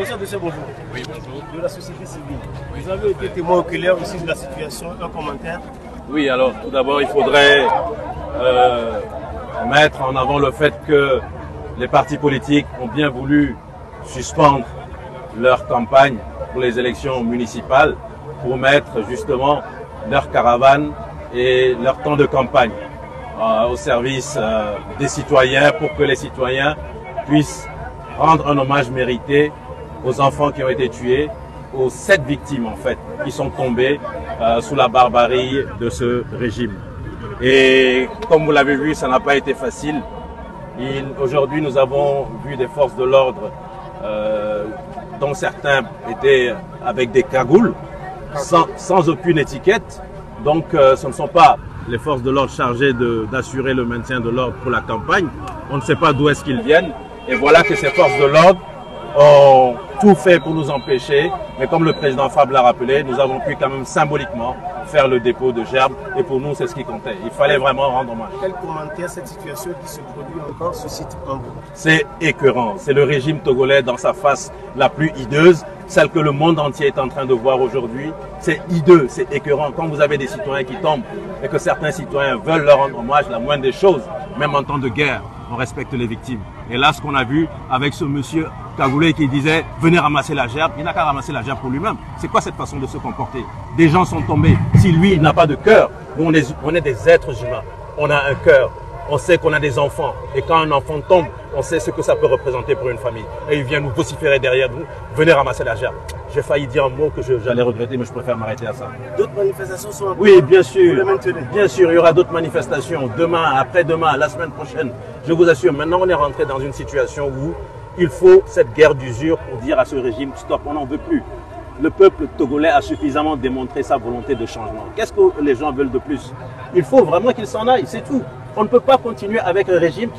Professeur de ce bonjour. Oui, bonjour. De la société civile. Oui. Vous avez été témoin oculaire aussi de la situation. Un commentaire? Oui, alors tout d'abord, il faudrait mettre en avant le fait que les partis politiques ont bien voulu suspendre leur campagne pour les élections municipales pour mettre justement leur caravane et leur temps de campagne au service des citoyens pour que les citoyens puissent rendre un hommage mérité aux enfants qui ont été tués, aux 7 victimes en fait qui sont tombées sous la barbarie de ce régime. Et comme vous l'avez vu, ça n'a pas été facile. Aujourd'hui, nous avons vu des forces de l'ordre dont certains étaient avec des cagoules, sans aucune étiquette. Donc ce ne sont pas les forces de l'ordre chargées d'assurer le maintien de l'ordre pour la campagne. On ne sait pas d'où est-ce qu'ils viennent. Et voilà que ces forces de l'ordre ont tout fait pour nous empêcher. Mais comme le président Fabre l'a rappelé, nous avons pu quand même symboliquement faire le dépôt de gerbes. Et pour nous, c'est ce qui comptait. Il fallait vraiment rendre hommage. Quel commentaire cette situation qui se produit encore suscite en vous? C'est écœurant. C'est le régime togolais dans sa face la plus hideuse, celle que le monde entier est en train de voir aujourd'hui. C'est hideux, c'est écœurant. Quand vous avez des citoyens qui tombent et que certains citoyens veulent leur rendre hommage, la moindre des choses, même en temps de guerre, on respecte les victimes. Et là, ce qu'on a vu avec ce monsieur cagoulé qui disait « venez ramasser la gerbe », il n'a qu'à ramasser la gerbe pour lui-même. C'est quoi cette façon de se comporter? Des gens sont tombés. Si lui, il n'a pas de cœur, nous, on est des êtres humains. On a un cœur. On sait qu'on a des enfants. Et quand un enfant tombe, on sait ce que ça peut représenter pour une famille. Et il vient nous vociférer derrière nous « venez ramasser la gerbe ». J'ai failli dire un mot que j'allais regretter, mais je préfère m'arrêter à ça. D'autres manifestations sont en cours? Oui, bien sûr. Vous les maintenez? Bien sûr, il y aura d'autres manifestations. Demain, après-demain, la semaine prochaine. Je vous assure, maintenant on est rentré dans une situation où il faut cette guerre d'usure pour dire à ce régime « stop, on n'en veut plus ». Le peuple togolais a suffisamment démontré sa volonté de changement. Qu'est-ce que les gens veulent de plus? Il faut vraiment qu'ils s'en aillent, c'est tout. On ne peut pas continuer avec un régime qui